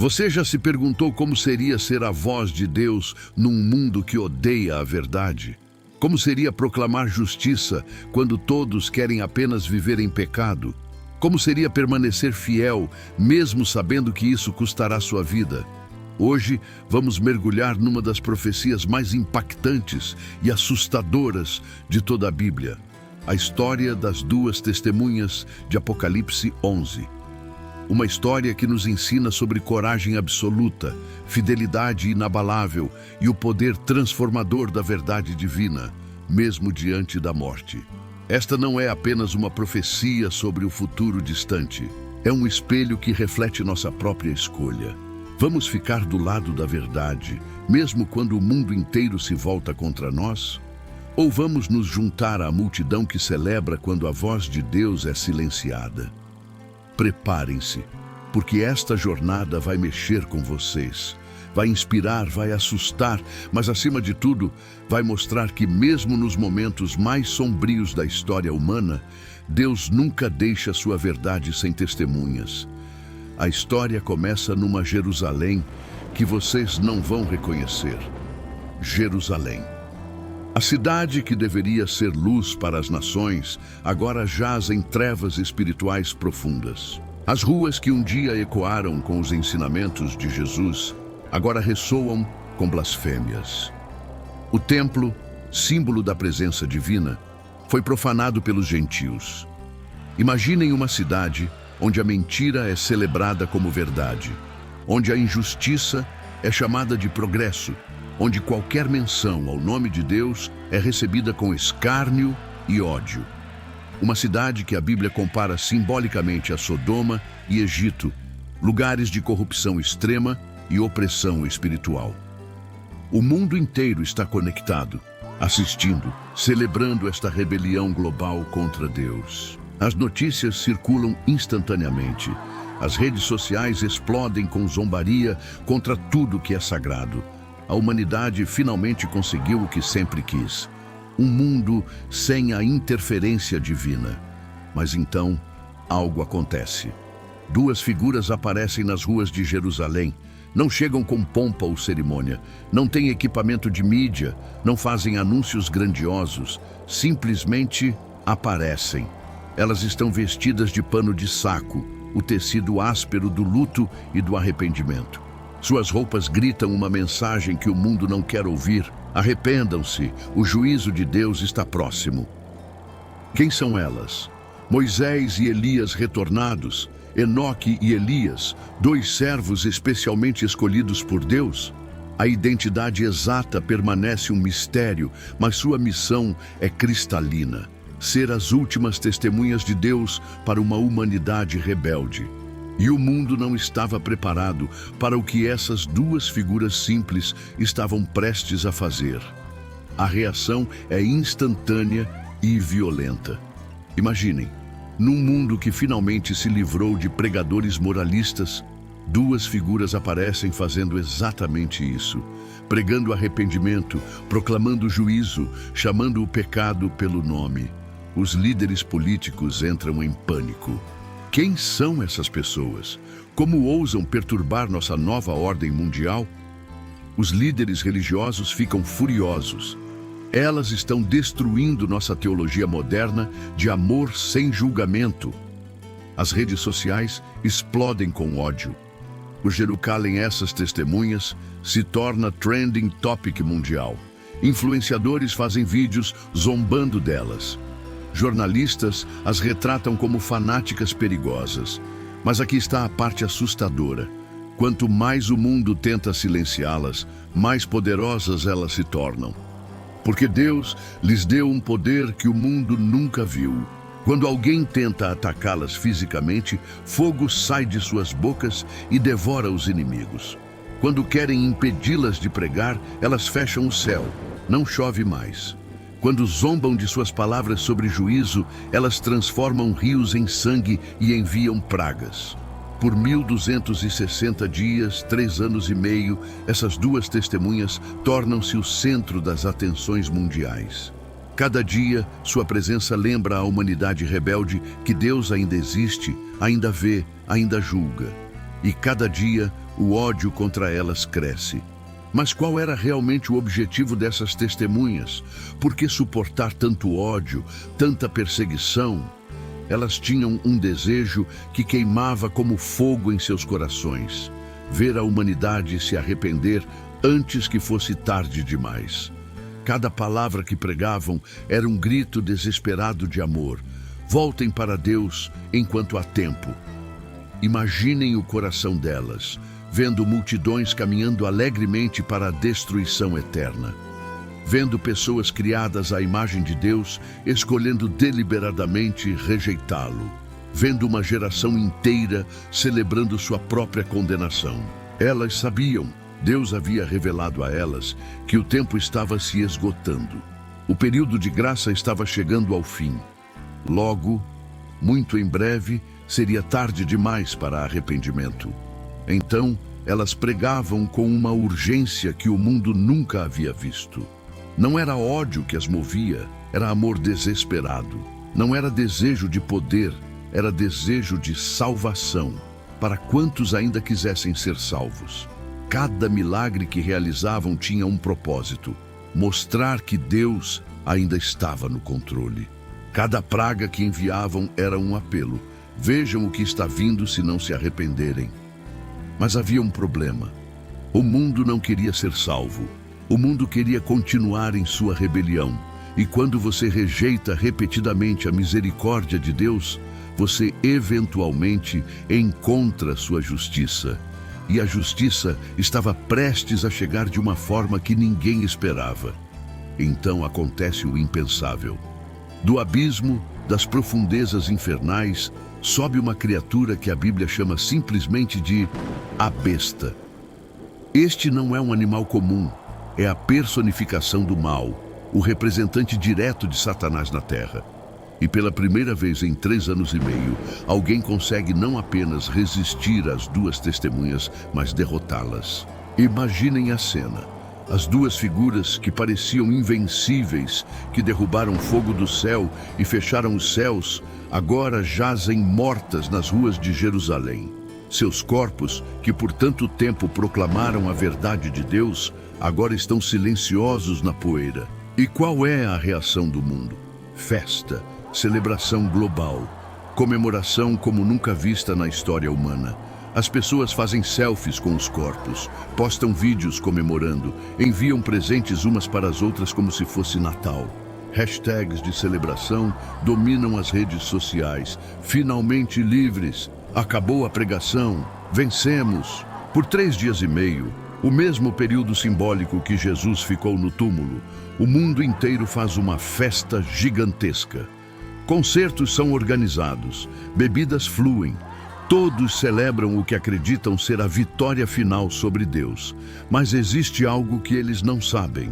Você já se perguntou como seria ser a voz de Deus num mundo que odeia a verdade? Como seria proclamar justiça quando todos querem apenas viver em pecado? Como seria permanecer fiel, mesmo sabendo que isso custará sua vida? Hoje, vamos mergulhar numa das profecias mais impactantes e assustadoras de toda a Bíblia. A história das duas testemunhas de Apocalipse 11. Uma história que nos ensina sobre coragem absoluta, fidelidade inabalável e o poder transformador da verdade divina, mesmo diante da morte. Esta não é apenas uma profecia sobre o futuro distante. É um espelho que reflete nossa própria escolha. Vamos ficar do lado da verdade, mesmo quando o mundo inteiro se volta contra nós? Ou vamos nos juntar à multidão que celebra quando a voz de Deus é silenciada? Preparem-se, porque esta jornada vai mexer com vocês. Vai inspirar, vai assustar, mas acima de tudo, vai mostrar que mesmo nos momentos mais sombrios da história humana, Deus nunca deixa sua verdade sem testemunhas. A história começa numa Jerusalém que vocês não vão reconhecer. Jerusalém. A cidade que deveria ser luz para as nações, agora jaz em trevas espirituais profundas. As ruas que um dia ecoaram com os ensinamentos de Jesus, agora ressoam com blasfêmias. O templo, símbolo da presença divina, foi profanado pelos gentios. Imaginem uma cidade onde a mentira é celebrada como verdade, onde a injustiça é chamada de progresso, onde qualquer menção ao nome de Deus é recebida com escárnio e ódio. Uma cidade que a Bíblia compara simbolicamente a Sodoma e Egito, lugares de corrupção extrema e opressão espiritual. O mundo inteiro está conectado, assistindo, celebrando esta rebelião global contra Deus. As notícias circulam instantaneamente. As redes sociais explodem com zombaria contra tudo que é sagrado. A humanidade finalmente conseguiu o que sempre quis. Um mundo sem a interferência divina. Mas então, algo acontece. Duas figuras aparecem nas ruas de Jerusalém. Não chegam com pompa ou cerimônia. Não têm equipamento de mídia. Não fazem anúncios grandiosos. Simplesmente aparecem. Elas estão vestidas de pano de saco, o tecido áspero do luto e do arrependimento. Suas roupas gritam uma mensagem que o mundo não quer ouvir. Arrependam-se, o juízo de Deus está próximo. Quem são elas? Moisés e Elias retornados, Enoque e Elias, dois servos especialmente escolhidos por Deus. A identidade exata permanece um mistério, mas sua missão é cristalina: ser as últimas testemunhas de Deus para uma humanidade rebelde. E o mundo não estava preparado para o que essas duas figuras simples estavam prestes a fazer. A reação é instantânea e violenta. Imaginem, num mundo que finalmente se livrou de pregadores moralistas, duas figuras aparecem fazendo exatamente isso, pregando arrependimento, proclamando juízo, chamando o pecado pelo nome. Os líderes políticos entram em pânico. Quem são essas pessoas? Como ousam perturbar nossa nova ordem mundial? Os líderes religiosos ficam furiosos. Elas estão destruindo nossa teologia moderna de amor sem julgamento. As redes sociais explodem com ódio. O Jerusalém, essas testemunhas, se torna trending topic mundial. Influenciadores fazem vídeos zombando delas. Jornalistas as retratam como fanáticas perigosas. Mas aqui está a parte assustadora. Quanto mais o mundo tenta silenciá-las, mais poderosas elas se tornam. Porque Deus lhes deu um poder que o mundo nunca viu. Quando alguém tenta atacá-las fisicamente, fogo sai de suas bocas e devora os inimigos. Quando querem impedi-las de pregar, elas fecham o céu. Não chove mais. Quando zombam de suas palavras sobre juízo, elas transformam rios em sangue e enviam pragas. Por 1260 dias, 3 anos e meio, essas duas testemunhas tornam-se o centro das atenções mundiais. Cada dia, sua presença lembra à humanidade rebelde que Deus ainda existe, ainda vê, ainda julga. E cada dia, o ódio contra elas cresce. Mas qual era realmente o objetivo dessas testemunhas? Por que suportar tanto ódio, tanta perseguição? Elas tinham um desejo que queimava como fogo em seus corações: ver a humanidade se arrepender antes que fosse tarde demais. Cada palavra que pregavam era um grito desesperado de amor. Voltem para Deus enquanto há tempo. Imaginem o coração delas, vendo multidões caminhando alegremente para a destruição eterna. Vendo pessoas criadas à imagem de Deus, escolhendo deliberadamente rejeitá-lo. Vendo uma geração inteira celebrando sua própria condenação. Elas sabiam, Deus havia revelado a elas, que o tempo estava se esgotando. O período de graça estava chegando ao fim. Logo, muito em breve, seria tarde demais para arrependimento. Então, elas pregavam com uma urgência que o mundo nunca havia visto. Não era ódio que as movia, era amor desesperado. Não era desejo de poder, era desejo de salvação, para quantos ainda quisessem ser salvos. Cada milagre que realizavam tinha um propósito: mostrar que Deus ainda estava no controle. Cada praga que enviavam era um apelo: vejam o que está vindo se não se arrependerem. Mas havia um problema. O mundo não queria ser salvo. O mundo queria continuar em sua rebelião. E quando você rejeita repetidamente a misericórdia de Deus, você eventualmente encontra sua justiça. E a justiça estava prestes a chegar de uma forma que ninguém esperava. Então acontece o impensável. Do abismo, das profundezas infernais, sobe uma criatura que a Bíblia chama simplesmente de a besta. Este não é um animal comum, é a personificação do mal, o representante direto de Satanás na Terra. E pela primeira vez em 3 anos e meio, alguém consegue não apenas resistir às duas testemunhas, mas derrotá-las. Imaginem a cena. As duas figuras que pareciam invencíveis, que derrubaram fogo do céu e fecharam os céus, agora jazem mortas nas ruas de Jerusalém. Seus corpos, que por tanto tempo proclamaram a verdade de Deus, agora estão silenciosos na poeira. E qual é a reação do mundo? Festa, celebração global, comemoração como nunca vista na história humana. As pessoas fazem selfies com os corpos, postam vídeos comemorando, enviam presentes umas para as outras como se fosse Natal. Hashtags de celebração dominam as redes sociais. Finalmente livres, acabou a pregação, vencemos. Por 3 dias e meio, o mesmo período simbólico que Jesus ficou no túmulo, o mundo inteiro faz uma festa gigantesca. Concertos são organizados, bebidas fluem. Todos celebram o que acreditam ser a vitória final sobre Deus. Mas existe algo que eles não sabem,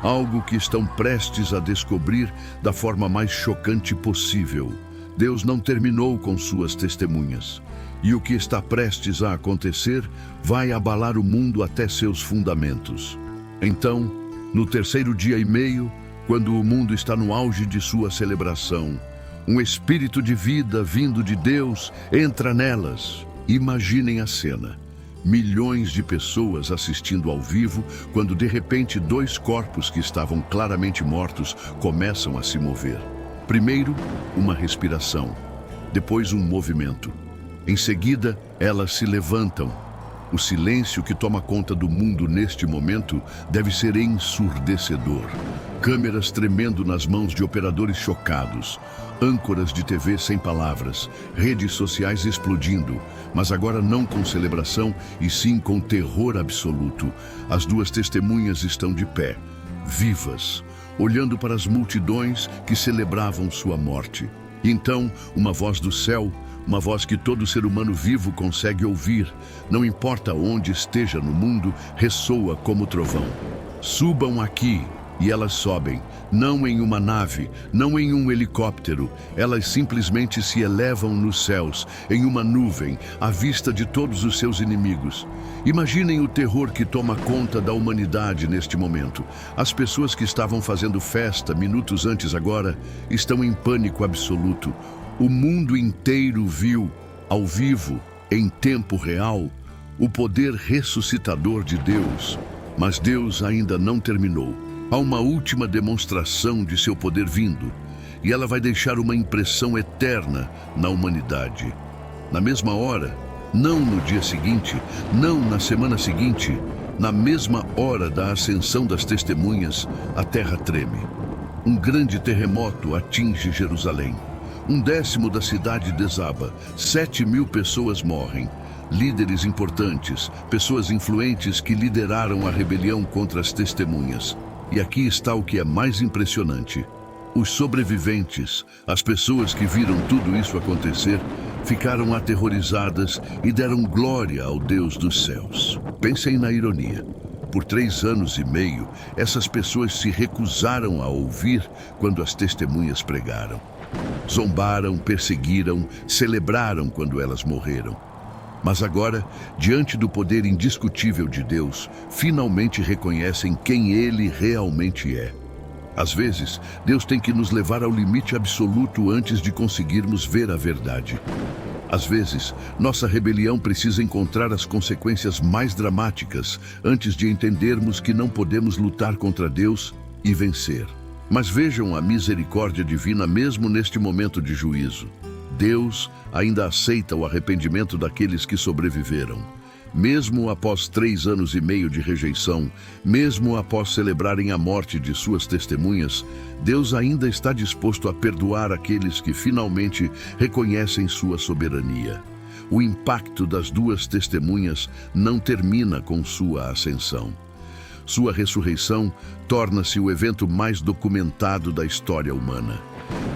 algo que estão prestes a descobrir da forma mais chocante possível. Deus não terminou com suas testemunhas. E o que está prestes a acontecer vai abalar o mundo até seus fundamentos. Então, no 3º dia e meio, quando o mundo está no auge de sua celebração, um espírito de vida vindo de Deus entra nelas. Imaginem a cena. Milhões de pessoas assistindo ao vivo, quando de repente 2 corpos que estavam claramente mortos começam a se mover. Primeiro, uma respiração. Depois, um movimento. Em seguida, elas se levantam. O silêncio que toma conta do mundo neste momento deve ser ensurdecedor. Câmeras tremendo nas mãos de operadores chocados. Âncoras de TV sem palavras. Redes sociais explodindo. Mas agora não com celebração, e sim com terror absoluto. As duas testemunhas estão de pé, vivas, olhando para as multidões que celebravam sua morte. E então, uma voz do céu, uma voz que todo ser humano vivo consegue ouvir, não importa onde esteja no mundo, ressoa como trovão. Subam aqui. E elas sobem, não em uma nave, não em um helicóptero. Elas simplesmente se elevam nos céus, em uma nuvem, à vista de todos os seus inimigos. Imaginem o terror que toma conta da humanidade neste momento. As pessoas que estavam fazendo festa minutos antes agora estão em pânico absoluto. O mundo inteiro viu, ao vivo, em tempo real, o poder ressuscitador de Deus. Mas Deus ainda não terminou. Há uma última demonstração de seu poder vindo, e ela vai deixar uma impressão eterna na humanidade. Na mesma hora, não no dia seguinte, não na semana seguinte, na mesma hora da ascensão das testemunhas, a terra treme. Um grande terremoto atinge Jerusalém. 1/10 da cidade desaba. 7.000 pessoas morrem. Líderes importantes, pessoas influentes que lideraram a rebelião contra as testemunhas. E aqui está o que é mais impressionante. Os sobreviventes, as pessoas que viram tudo isso acontecer, ficaram aterrorizadas e deram glória ao Deus dos céus. Pensem na ironia. Por 3 anos e meio, essas pessoas se recusaram a ouvir quando as testemunhas pregaram. Zombaram, perseguiram, celebraram quando elas morreram. Mas agora, diante do poder indiscutível de Deus, finalmente reconhecem quem Ele realmente é. Às vezes, Deus tem que nos levar ao limite absoluto antes de conseguirmos ver a verdade. Às vezes, nossa rebelião precisa encontrar as consequências mais dramáticas antes de entendermos que não podemos lutar contra Deus e vencer. Mas vejam a misericórdia divina mesmo neste momento de juízo. Deus ainda aceita o arrependimento daqueles que sobreviveram. Mesmo após 3 anos e meio de rejeição, mesmo após celebrarem a morte de suas testemunhas, Deus ainda está disposto a perdoar aqueles que finalmente reconhecem sua soberania. O impacto das 2 testemunhas não termina com sua ascensão. Sua ressurreição torna-se o evento mais documentado da história humana.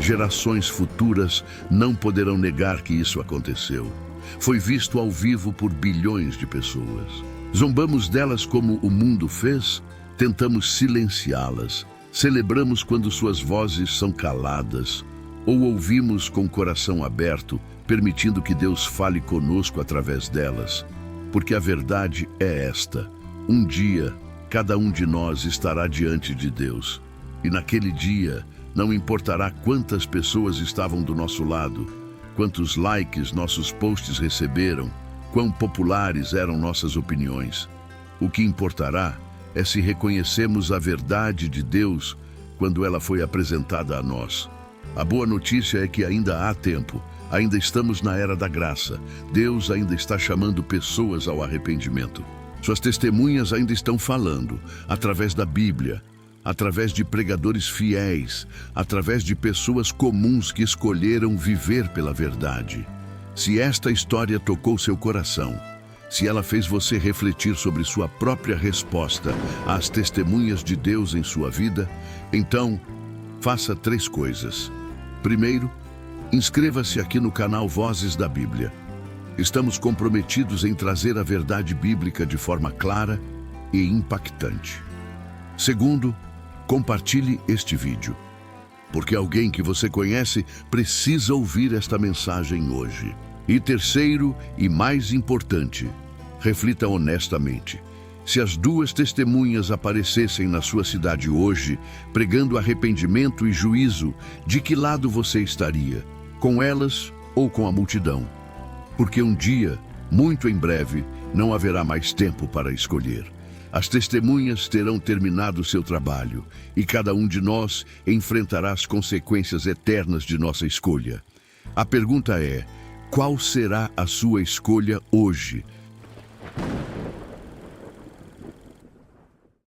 Gerações futuras não poderão negar que isso aconteceu. Foi visto ao vivo por bilhões de pessoas. Zombamos delas como o mundo fez, tentamos silenciá-las, celebramos quando suas vozes são caladas, ou ouvimos com o coração aberto, permitindo que Deus fale conosco através delas. Porque a verdade é esta: um dia, cada um de nós estará diante de Deus. E naquele dia, não importará quantas pessoas estavam do nosso lado, quantos likes nossos posts receberam, quão populares eram nossas opiniões. O que importará é se reconhecemos a verdade de Deus quando ela foi apresentada a nós. A boa notícia é que ainda há tempo, ainda estamos na era da graça. Deus ainda está chamando pessoas ao arrependimento. Suas testemunhas ainda estão falando, através da Bíblia, através de pregadores fiéis, através de pessoas comuns que escolheram viver pela verdade. Se esta história tocou seu coração, se ela fez você refletir sobre sua própria resposta às testemunhas de Deus em sua vida, então, faça 3 coisas. Primeiro, inscreva-se aqui no canal Vozes da Bíblia. Estamos comprometidos em trazer a verdade bíblica de forma clara e impactante. Segundo, compartilhe este vídeo, porque alguém que você conhece precisa ouvir esta mensagem hoje. E terceiro, e mais importante, reflita honestamente. Se as 2 testemunhas aparecessem na sua cidade hoje, pregando arrependimento e juízo, de que lado você estaria? Com elas ou com a multidão? Porque um dia, muito em breve, não haverá mais tempo para escolher. As testemunhas terão terminado seu trabalho e cada um de nós enfrentará as consequências eternas de nossa escolha. A pergunta é: qual será a sua escolha hoje?